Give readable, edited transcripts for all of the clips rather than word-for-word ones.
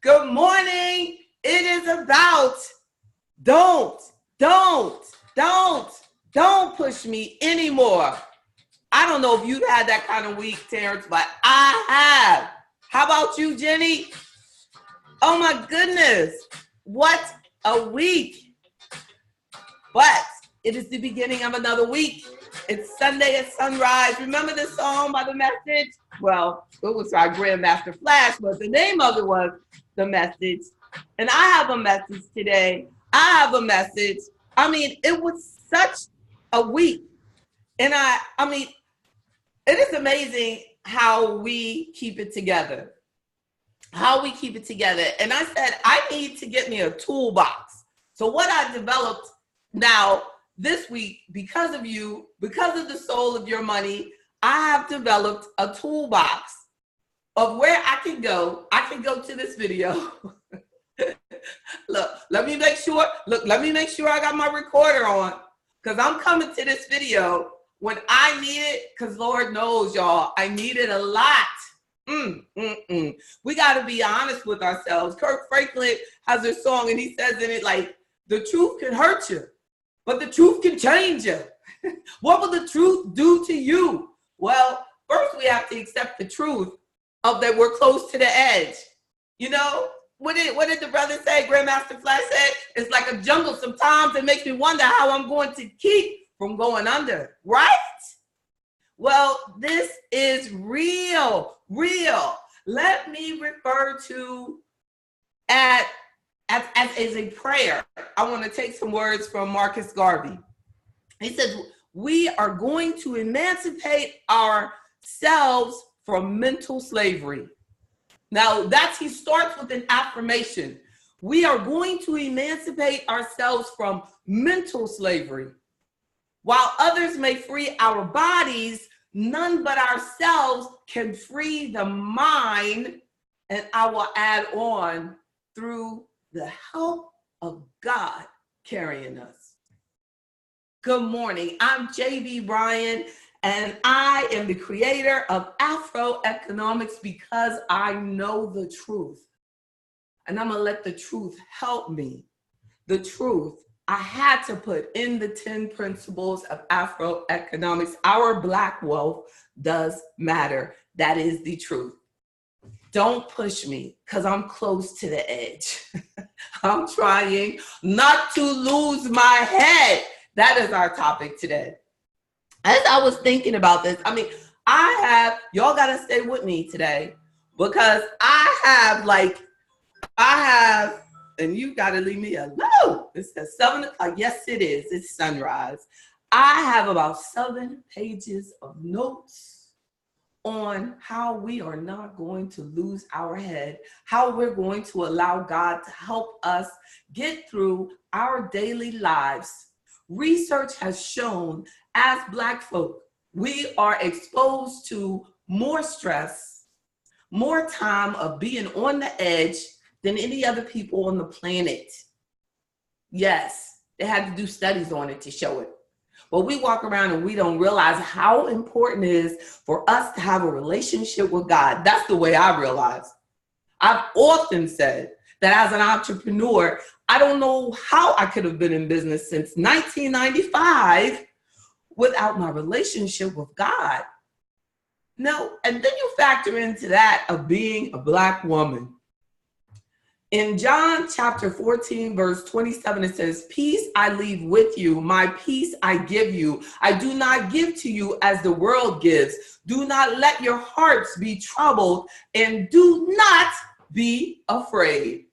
Good morning. It is about don't push me anymore. I don't know if you've had that kind of week, Terrence, but I have. How about you, Jenny? Oh my goodness. What a week. But it is the beginning of another week. It's Sunday at sunrise. Remember the song by The Message? Well, it was our GrandMaster Flash, but the name of it was The Message. And I have a message today. I have a message. I mean, it was such a week. And I mean, it is amazing how we keep it together. How we keep it together. And I said, I need to get me a toolbox. So what I developed now this week, because of you, because of the soul of your money, I have developed a toolbox of where I can go. I can go to this video. Look, let me make sure I got my recorder on, because I'm coming to this video when I need it, because Lord knows, y'all, I need it a lot. We got to be honest with ourselves. Kirk Franklin has a song, and he says in it, like, the truth can hurt you, but the truth can change you. What will the truth do to you? Well, first we have to accept the truth of that we're close to the edge. You know, what did the brother say? GrandMaster Flash said, it's like a jungle. Sometimes it makes me wonder how I'm going to keep from going under, right? Well, this is real. Let me refer to as a prayer. I want to take some words from Marcus Garvey. He says, we are going to emancipate ourselves from mental slavery. Now, he starts with an affirmation. We are going to emancipate ourselves from mental slavery. While others may free our bodies, none but ourselves can free the mind. And I will add on, through the help of God carrying us. Good morning. I'm Bryan, and I am the creator of AfroEconomics because I know the truth. And I'm going to let the truth help me. The truth I had to put in the 10 principles of AfroEconomics. Our Black wealth does matter. That is the truth. Don't push me, because I'm close to the edge. I'm trying not to lose my head. That is our topic today. As I was thinking about this, I mean, y'all got to stay with me today, because I have, and you got to leave me alone. It says 7 o'clock. Yes, it is. It's sunrise. I have about 7 pages of notes on how we are not going to lose our head, how we're going to allow God to help us get through our daily lives. Research has shown, as Black folk, we are exposed to more stress, more time of being on the edge than any other people on the planet. Yes, they had to do studies on it to show it. But we walk around and we don't realize how important it is for us to have a relationship with God. That's the way I realize. I've often said that as an entrepreneur, I don't know how I could have been in business since 1995 without my relationship with God. No, and then you factor into that of being a Black woman. In John chapter 14, verse 27, it says, peace I leave with you, my peace I give you. I do not give to you as the world gives. Do not let your hearts be troubled, and do not be afraid.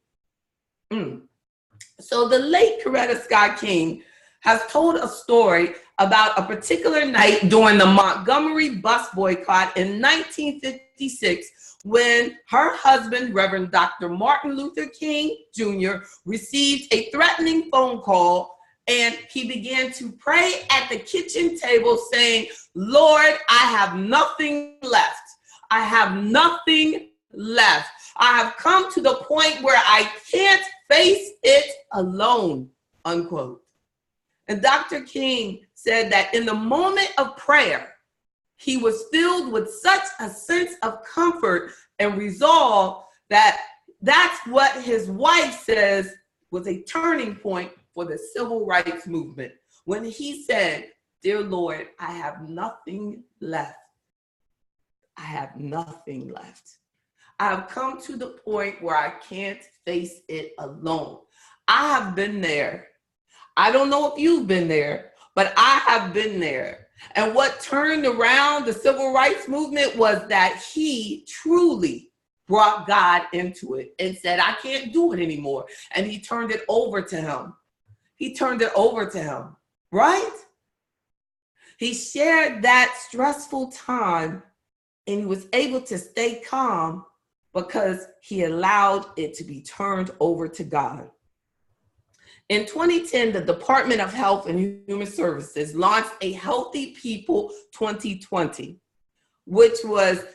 So the late Coretta Scott King has told a story about a particular night during the Montgomery bus boycott in 1956, when her husband, Reverend Dr. Martin Luther King Jr., received a threatening phone call, and he began to pray at the kitchen table saying, Lord, I have nothing left. I have nothing left. I have come to the point where I can't face it alone, unquote. And Dr. King said that in the moment of prayer, he was filled with such a sense of comfort and resolve that That's what his wife says was a turning point for the civil rights movement. When he said, "Dear Lord, I have nothing left. I have nothing left. I've come to the point where I can't face it alone." I have been there. I don't know if you've been there, but I have been there. And what turned around the civil rights movement was that he truly brought God into it and said, "I can't do it anymore." And he turned it over to him. He turned it over to him, right? He shared that stressful time and he was able to stay calm because he allowed it to be turned over to God. In 2010, the Department of Health and Human Services launched a Healthy People 2020, which was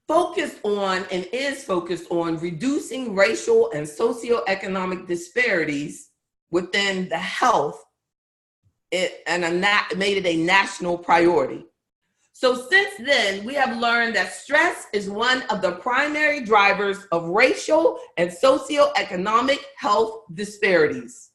focused on and is focused on reducing racial and socioeconomic disparities within the health, and made it a national priority. So since then, we have learned that stress is one of the primary drivers of racial and socioeconomic health disparities.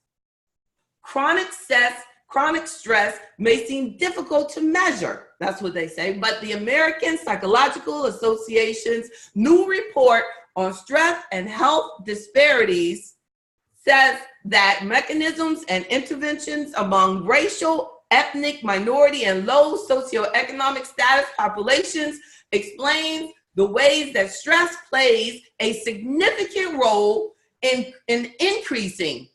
Chronic stress may seem difficult to measure, that's what they say, but the American Psychological Association's new report on stress and health disparities says that mechanisms and interventions among racial, ethnic, minority, and low socioeconomic status populations explains the ways that stress plays a significant role in increasing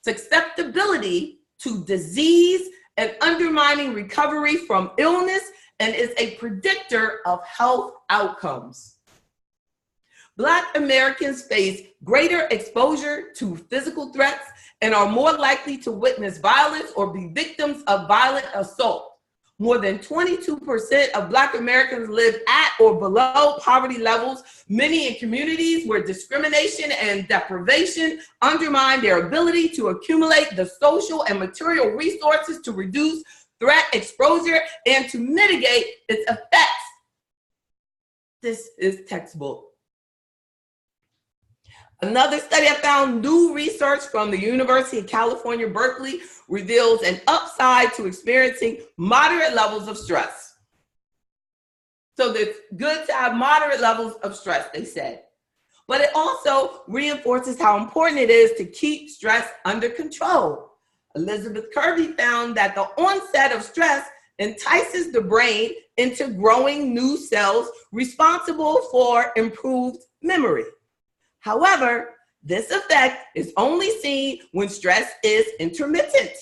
susceptibility to disease and undermining recovery from illness, and is a predictor of health outcomes. Black Americans face greater exposure to physical threats and are more likely to witness violence or be victims of violent assault. More than 22% of Black Americans live at or below poverty levels, many in communities where discrimination and deprivation undermine their ability to accumulate the social and material resources to reduce threat exposure and to mitigate its effects. This is textbook. Another study I found, new research from the University of California, Berkeley, reveals an upside to experiencing moderate levels of stress. So it's good to have moderate levels of stress, they said. But it also reinforces how important it is to keep stress under control. Elizabeth Kirby found that the onset of stress entices the brain into growing new cells responsible for improved memory. However, this effect is only seen when stress is intermittent.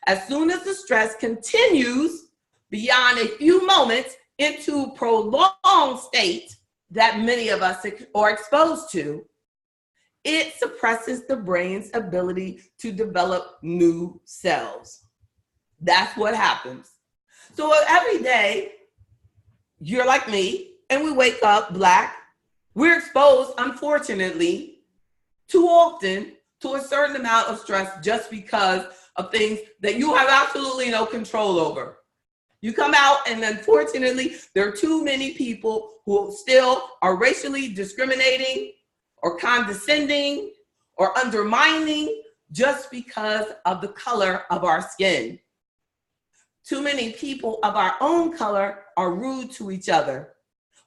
As soon as the stress continues beyond a few moments into prolonged state that many of us are exposed to, it suppresses the brain's ability to develop new cells. That's what happens. So every day, you're like me, and we wake up Black. We're exposed, unfortunately, too often to a certain amount of stress just because of things that you have absolutely no control over. You come out and unfortunately, there are too many people who still are racially discriminating or condescending or undermining just because of the color of our skin. Too many people of our own color are rude to each other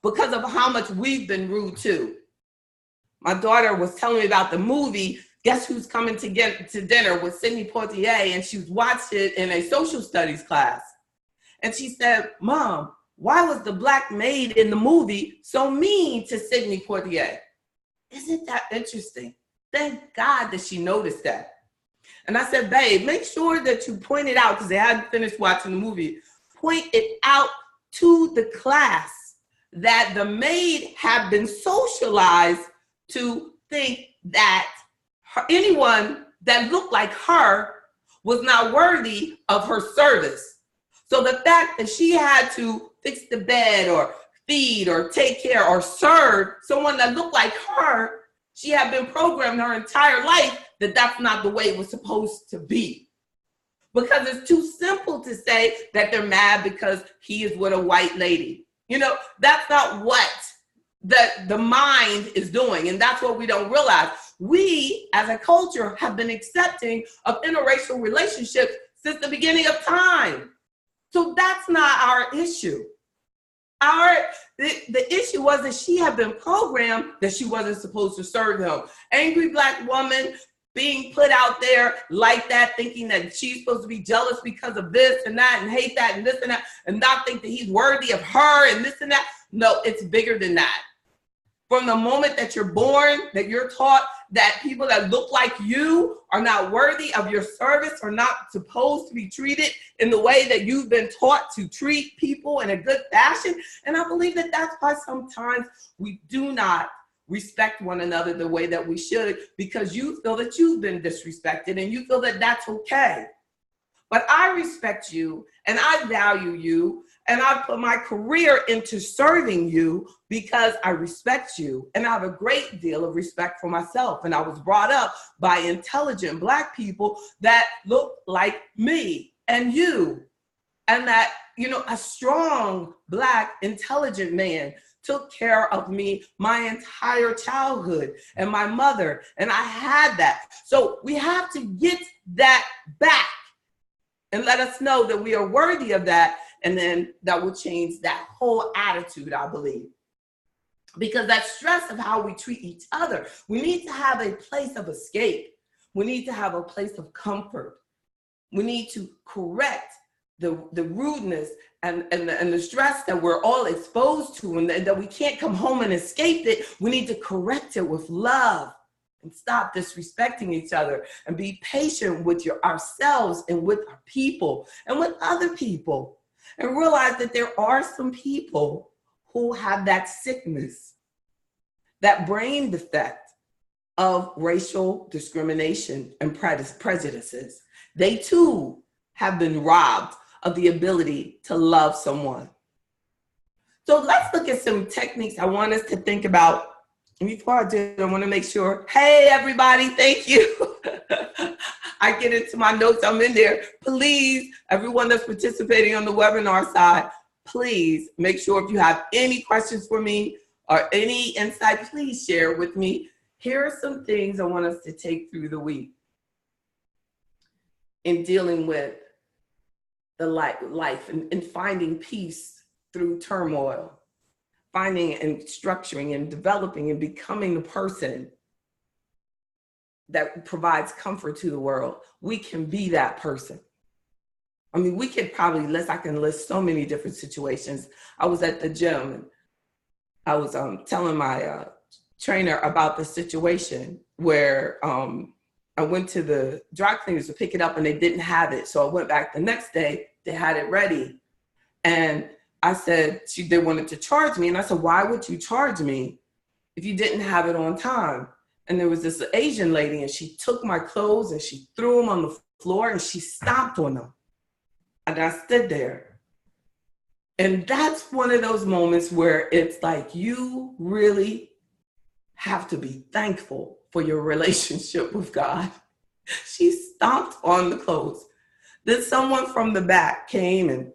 because of how much we've been rude to. My daughter was telling me about the movie, Guess Who's Coming to Dinner with Sidney Poitier, and she watched it in a social studies class. And she said, "Mom, why was the Black maid in the movie so mean to Sidney Poitier?" Isn't that interesting? Thank God that she noticed that. And I said, "Babe, make sure that you point it out," because they hadn't finished watching the movie. Point it out to the class that the maid had been socialized to think that anyone that looked like her was not worthy of her service. So the fact that she had to fix the bed or feed or take care or serve someone that looked like her, she had been programmed her entire life that that's not the way it was supposed to be. Because it's too simple to say that they're mad because he is with a white lady. You know, that's not what that the mind is doing. And that's what we don't realize. We, as a culture, have been accepting of interracial relationships since the beginning of time. So that's not our issue. The issue was that she had been programmed that she wasn't supposed to serve him. Angry Black woman being put out there like that, thinking that she's supposed to be jealous because of this and that and hate that and this and that, and not think that he's worthy of her and this and that. No, it's bigger than that. From the moment that you're born, that you're taught that people that look like you are not worthy of your service, or not supposed to be treated in the way that you've been taught to treat people in a good fashion. And I believe that that's why sometimes we do not respect one another the way that we should, because you feel that you've been disrespected and you feel that that's okay. But I respect you and I value you, and I put my career into serving you because I respect you, and I have a great deal of respect for myself. And I was brought up by intelligent Black people that look like me and you, and that, you know, a strong Black intelligent man took care of me my entire childhood, and my mother, and I had that. So we have to get that back and let us know that we are worthy of that. And then that will change that whole attitude, I believe. Because that stress of how we treat each other, we need to have a place of escape. We need to have a place of comfort. We need to correct the rudeness and the stress that we're all exposed to, and that we can't come home and escape it. We need to correct it with love and stop disrespecting each other, and be patient with ourselves and with our people and with other people. And realize that there are some people who have that sickness, that brain defect of racial discrimination and prejudices. They too have been robbed of the ability to love someone. So let's look at some techniques I want us to think about. And before I do, I want to make sure, hey, everybody, thank you. I get into my notes, I'm in there. Please, everyone that's participating on the webinar side, please make sure if you have any questions for me or any insight, please share with me. Here are some things I want us to take through the week in dealing with the life and finding peace through turmoil, finding and structuring and developing and becoming the person that provides comfort to the world. We can be that person. I mean, we could probably I can list so many different situations. I was at the gym and I was telling my trainer about the situation where I went to the dry cleaners to pick it up and they didn't have it. So I went back the next day, they had it ready. And I said, they wanted to charge me. And I said, why would you charge me if you didn't have it on time? And there was this Asian lady, and she took my clothes and she threw them on the floor and she stomped on them. And I stood there. And that's one of those moments where it's like, you really have to be thankful for your relationship with God. She stomped on the clothes. Then someone from the back came and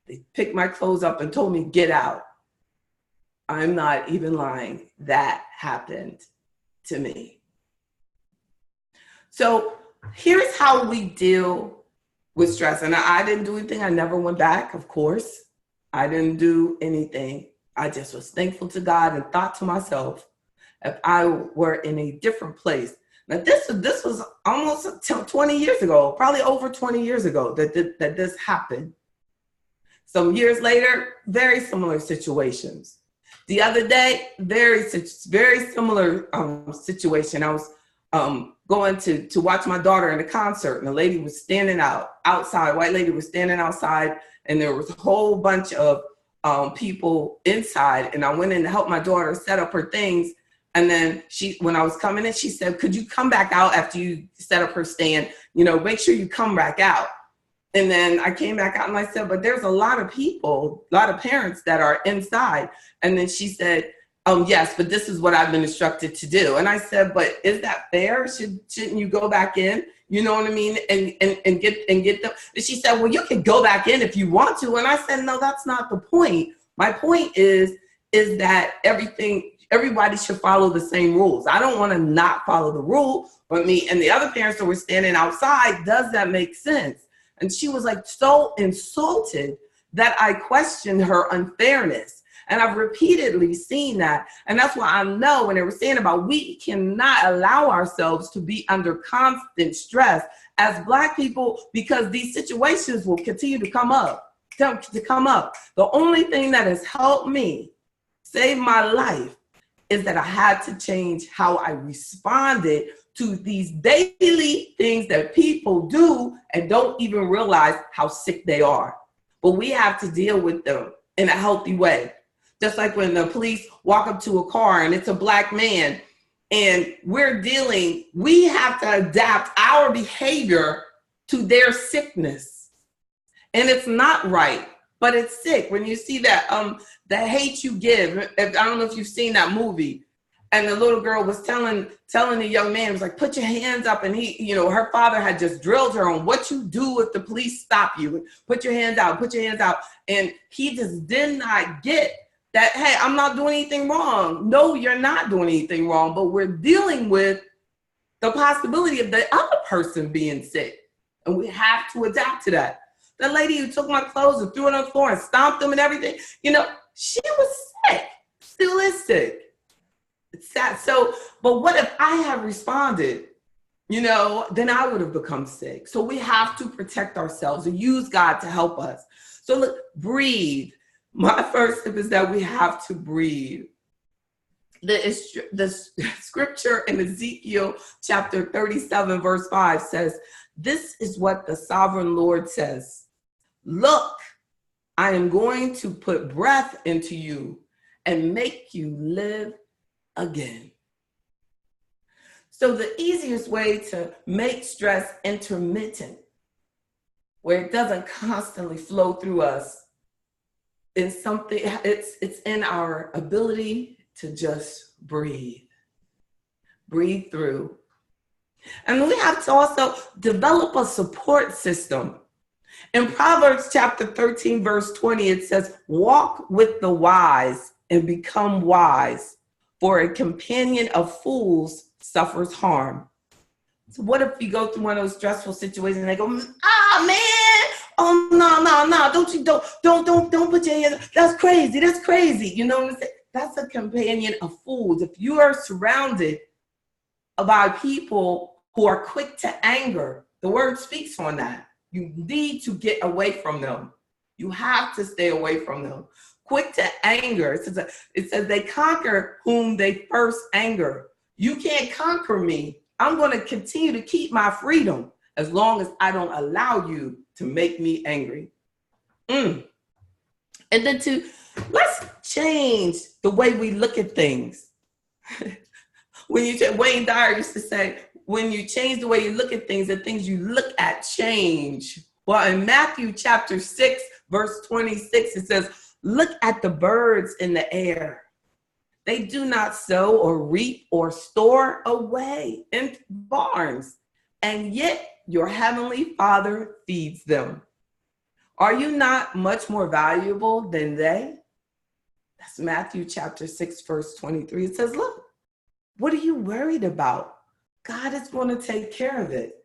they picked my clothes up and told me, get out. I'm not even lying. That happened to me. So here's how we deal with stress. And I didn't do anything. I never went back, of course. I didn't do anything. I just was thankful to God and thought to myself, if I were in a different place. Now this was almost 20 years ago, probably over 20 years ago that this happened. Some years later, very similar situations. The other day, very similar situation. I was going to watch my daughter in a concert, and a lady was standing outside, white lady was standing outside, and there was a whole bunch of people inside, and I went in to help my daughter set up her things. And then when I was coming in, she said, could you come back out after you set up her stand? You know, make sure you come back out. And then I came back out and I said, but there's a lot of people, a lot of parents that are inside. And then she said, yes, but this is what I've been instructed to do. And I said, but is that fair? Shouldn't you go back in? You know what I mean? And get them. And she said, well, you can go back in if you want to. And I said, no, that's not the point. My point is that everything, everybody should follow the same rules. I don't want to not follow the rule, but me and the other parents that were standing outside, does that make sense? And she was like so insulted that I questioned her unfairness. And I've repeatedly seen that. And that's why I know when they were saying about we cannot allow ourselves to be under constant stress as Black people, because these situations will continue to come up, The only thing that has helped me save my life is that I had to change how I responded to these daily things that people do and don't even realize how sick they are. But we have to deal with them in a healthy way. Just like when the police walk up to a car and it's a Black man and we have to adapt our behavior to their sickness. And it's not right, but it's sick. When you see that, the hate you give, I don't know if you've seen that movie, and the little girl was telling the young man, was like, put your hands up. And he, her father had just drilled her on what you do if the police stop you. Put your hands out, put your hands out. And he just did not get that, hey, I'm not doing anything wrong. No, you're not doing anything wrong, but we're dealing with the possibility of the other person being sick. And we have to adapt to that. The lady who took my clothes and threw it on the floor and stomped them and everything, she was sick, still is sick. It's sad. So, but what if I had responded, then I would have become sick. So we have to protect ourselves and use God to help us. So look, breathe. My first tip is that we have to breathe. The scripture in Ezekiel chapter 37, verse 5 says, this is what the sovereign Lord says. Look, I am going to put breath into you and make you live again. So the easiest way to make stress intermittent, where it doesn't constantly flow through us, is something, it's in our ability to just breathe through. And we have to also develop a support system. In Proverbs chapter 13, verse 20, it says, walk with the wise and become wise, for a companion of fools suffers harm. So what if you go through one of those stressful situations and they go, man, oh, no, don't put your hands, that's crazy. You know what I'm saying? That's a companion of fools. If you are surrounded by people who are quick to anger, the word speaks on that. You need to get away from them. You have to stay away from them. Quick to anger. It says they conquer whom they first anger. You can't conquer me. I'm going to continue to keep my freedom as long as I don't allow you to make me angry. And then let's change the way we look at things. Wayne Dyer used to say, when you change the way you look at things, the things you look at change. Well, in Matthew chapter 6, verse 26, it says, look at the birds in the air. They do not sow or reap or store away in barns, and yet your heavenly Father feeds them. Are you not much more valuable than they? That's Matthew chapter 6, verse 23. It says, look, what are you worried about? God is going to take care of it.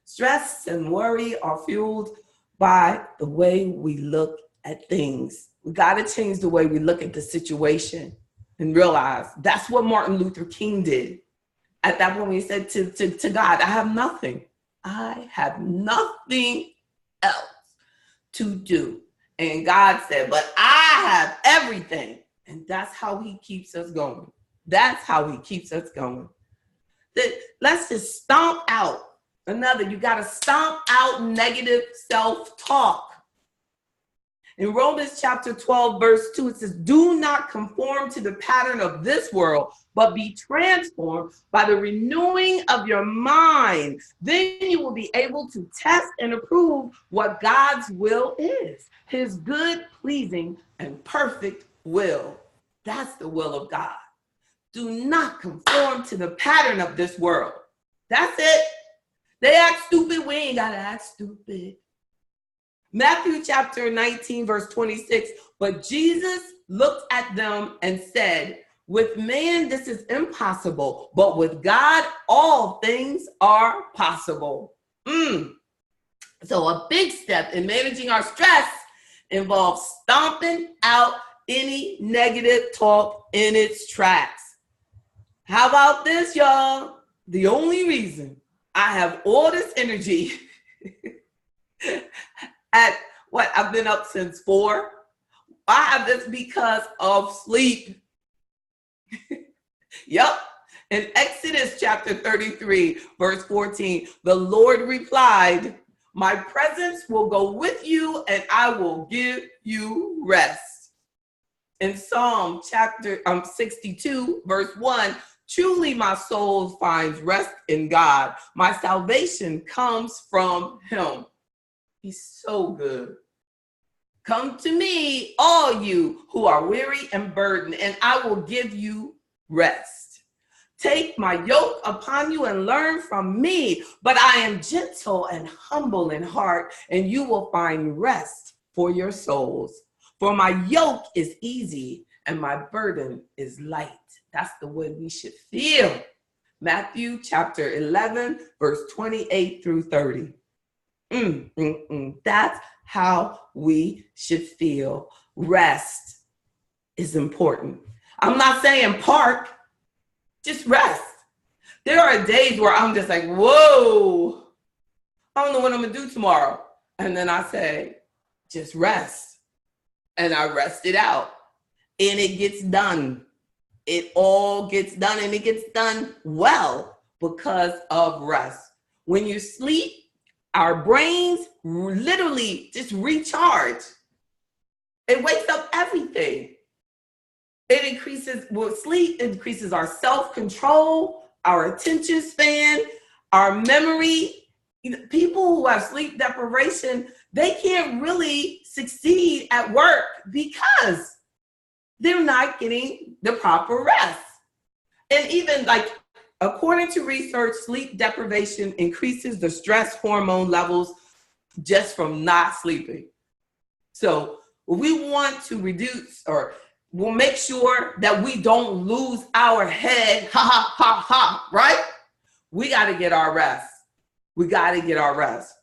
Stress and worry are fueled by the way we look at things. We got to change the way we look at the situation and realize that's what Martin Luther King did. At that point, he said to God, I have nothing. I have nothing else to do. And God said, but I have everything. And that's how he keeps us going. That's how he keeps us going. Let's just stomp out. You got to stomp out negative self-talk. In Romans chapter 12, verse 2, it says, do not conform to the pattern of this world, but be transformed by the renewing of your mind. Then you will be able to test and approve what God's will is, his good, pleasing, and perfect will. That's the will of God. Do not conform to the pattern of this world. That's it. They act stupid. We ain't got to act stupid. Matthew chapter 19, verse 26. But Jesus looked at them and said, With man, this is impossible, but with God, all things are possible. So a big step in managing our stress involves stomping out any negative talk in its tracks. How about this, y'all? The only reason I have all this energy at what I've been up since 4, I have this because of sleep. Yep. In Exodus chapter 33, verse 14, the Lord replied, my presence will go with you and I will give you rest. In Psalm chapter 62, verse 1, truly my soul finds rest in God. My salvation comes from him. He's so good. Come to me, all you who are weary and burdened, and I will give you rest. Take my yoke upon you and learn from me, but I am gentle and humble in heart, and you will find rest for your souls. For my yoke is easy and my burden is light. That's the way we should feel. Matthew chapter 11, verse 28 through 30. That's how we should feel. Rest is important. I'm not saying park, just rest. There are days where I'm just like, whoa, I don't know what I'm gonna do tomorrow. And then I say, just rest. And I rest it out. And it gets done. It all gets done, and it gets done well because of rest. When you sleep, our brains literally just recharge. It wakes up everything. It increases, sleep increases our self-control, our attention span, our memory. People who have sleep deprivation, they can't really succeed at work because they're not getting the proper rest. And even like, according to research, sleep deprivation increases the stress hormone levels just from not sleeping. So we want to reduce, or we'll make sure that we don't lose our head, right? We got to get our rest. We got to get our rest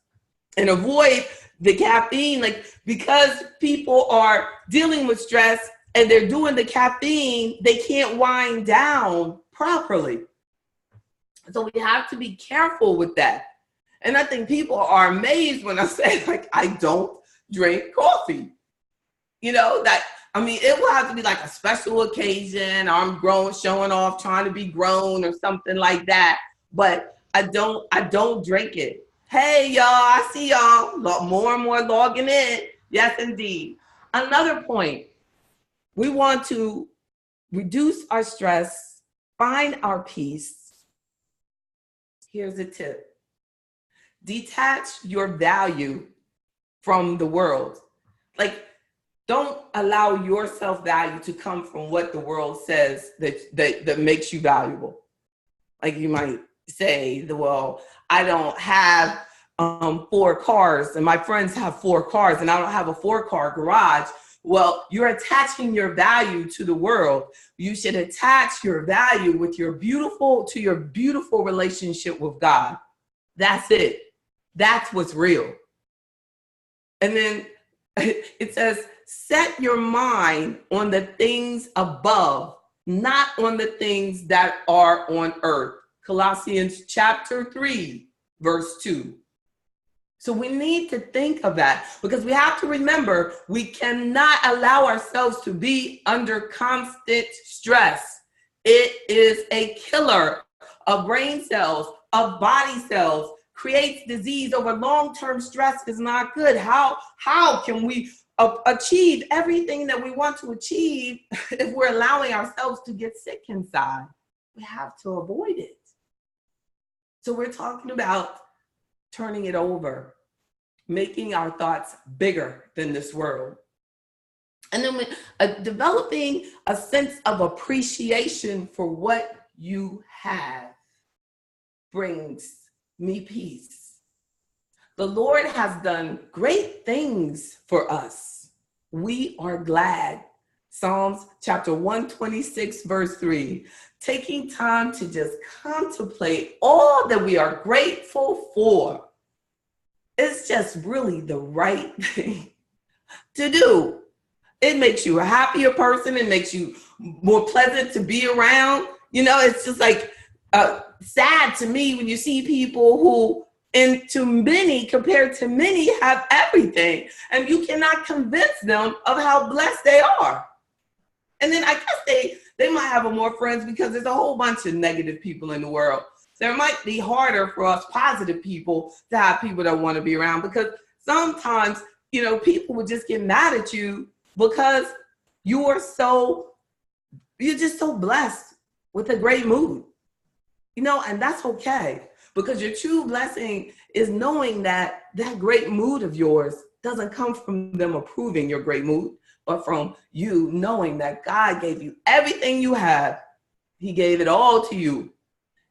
and avoid the caffeine, like, because people are dealing with stress and they're doing the caffeine, they can't wind down properly. So we have to be careful with that. And I think people are amazed when I say, like, I don't drink coffee. You know, that, I mean, it will have to be like a special occasion. I'm grown, showing off, trying to be grown or something like that. But I don't drink it. Hey, y'all, I see y'all more and more logging in. Yes, indeed. Another point, we want to reduce our stress, find our peace. Here's a tip. Detach your value from the world. Like, don't allow your self-value to come from what the world says that makes you valuable. Like, you might say, well, I don't have 4 cars and my friends have 4 cars and I don't have a 4-car garage. Well, you're attaching your value to the world. You should attach your value with your beautiful relationship with God. That's it. That's what's real. And then it says, set your mind on the things above, not on the things that are on earth. Colossians chapter 3, verse 2. So we need to think of that, because we have to remember we cannot allow ourselves to be under constant stress. It is a killer of brain cells, of body cells, creates disease over long-term stress is not good. How can we achieve everything that we want to achieve if we're allowing ourselves to get sick inside? We have to avoid it. So we're talking about turning it over, making our thoughts bigger than this world. And then developing a sense of appreciation for what you have brings me peace. The Lord has done great things for us. We are glad Psalms chapter 126, verse 3. Taking time to just contemplate all that we are grateful for. It's just really the right thing to do. It makes you a happier person. It makes you more pleasant to be around. You know, it's just like sad to me when you see people who, and to many, compared to many, have everything. And you cannot convince them of how blessed they are. And then I guess they might have more friends because there's a whole bunch of negative people in the world. So it might be harder for us positive people to have people that want to be around, because sometimes, you know, people would just get mad at you because you're just so blessed with a great mood, you know, and that's okay, because your true blessing is knowing that that great mood of yours doesn't come from them approving your great mood, but from you knowing that God gave you everything you have. He gave it all to you.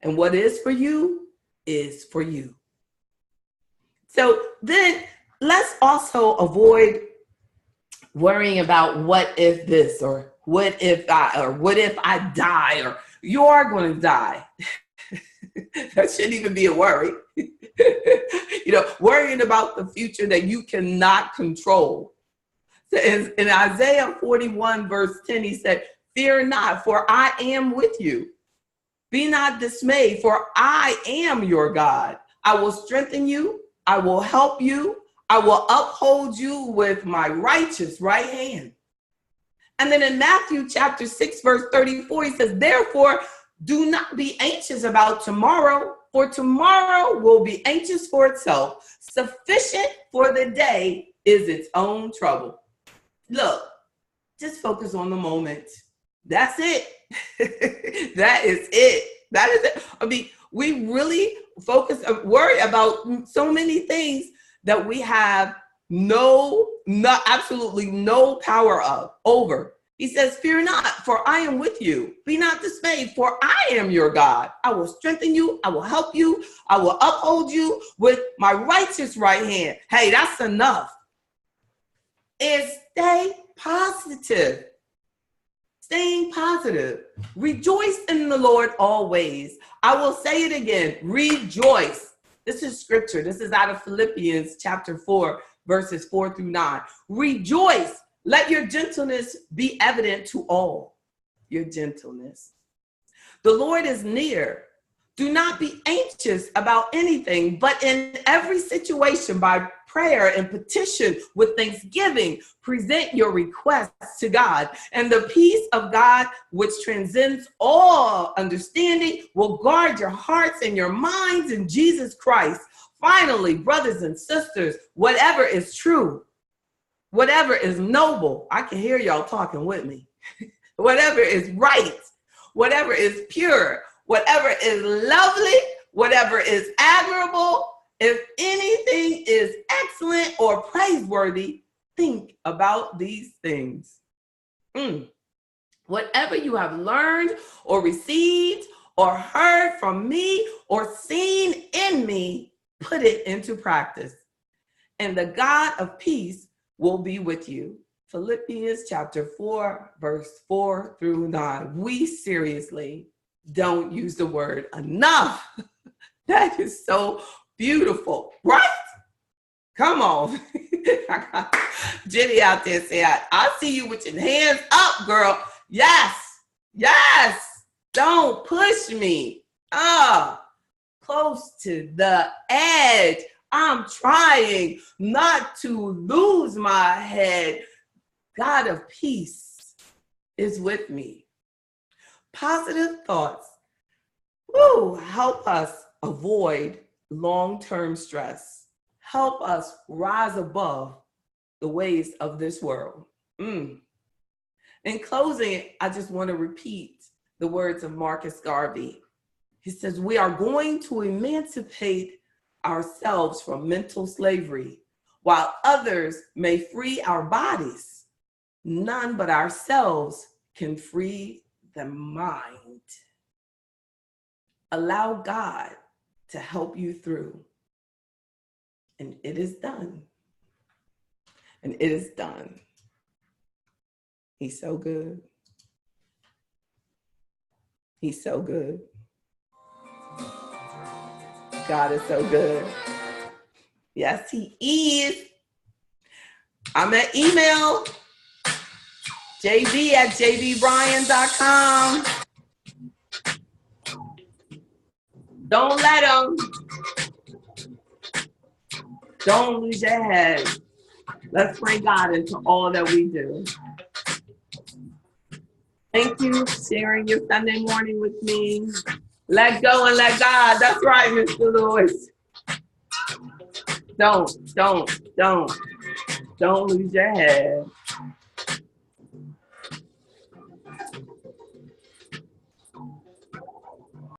And what is for you is for you. So then let's also avoid worrying about what if this, or what if I die, or you are going to die. That shouldn't even be a worry. You know, worrying about the future that you cannot control. So in Isaiah 41, verse 10, he said, "Fear not, for I am with you. Be not dismayed, for I am your God. I will strengthen you. I will help you. I will uphold you with my righteous right hand." And then in Matthew chapter 6, verse 34, he says, "Therefore, do not be anxious about tomorrow, for tomorrow will be anxious for itself. Sufficient for the day is its own trouble." Look, just focus on the moment. That's it. That is it. That is it. I mean, we really worry about so many things that we have absolutely no power over. He says, "Fear not, for I am with you. Be not dismayed, for I am your God. I will strengthen you. I will help you. I will uphold you with my righteous right hand." Hey, that's enough. And stay positive. Staying positive. Rejoice in the Lord always. I will say it again. Rejoice. This is scripture. This is out of Philippians chapter 4, verses 4 through 9. Rejoice. Let your gentleness be evident to all. Your gentleness. The Lord is near. Do not be anxious about anything, but in every situation, by prayer and petition with thanksgiving, present your requests to God. And the peace of God, which transcends all understanding, will guard your hearts and your minds in Jesus Christ. Finally, brothers and sisters, whatever is true, whatever is noble, I can hear y'all talking with me, whatever is right, whatever is pure, whatever is lovely, whatever is admirable, if anything is excellent or praiseworthy, think about these things. Whatever you have learned or received or heard from me or seen in me, put it into practice. And the God of peace will be with you. Philippians chapter 4, verse 4 through 9. We seriously don't use the word enough. That is so beautiful, right? Come on. I got Jenny out there saying, I see you with your hands up, girl. Yes, yes. Don't push me. Close to the edge. I'm trying not to lose my head. God of peace is with me. Positive thoughts help us avoid long-term stress. Help us rise above the ways of this world. In closing, I just want to repeat the words of Marcus Garvey. He says, "We are going to emancipate ourselves from mental slavery. While others may free our bodies, none but ourselves can free the mind. Allow God to help you through." And it is done. And it is done. He's so good. He's so good. God is so good. Yes, he is. I'm at email, jv@jvbryan.com. Don't let them. Don't lose your head. Let's bring God into all that we do. Thank you for sharing your Sunday morning with me. Let go and let God. That's right, Mr. Lewis. Don't lose your head.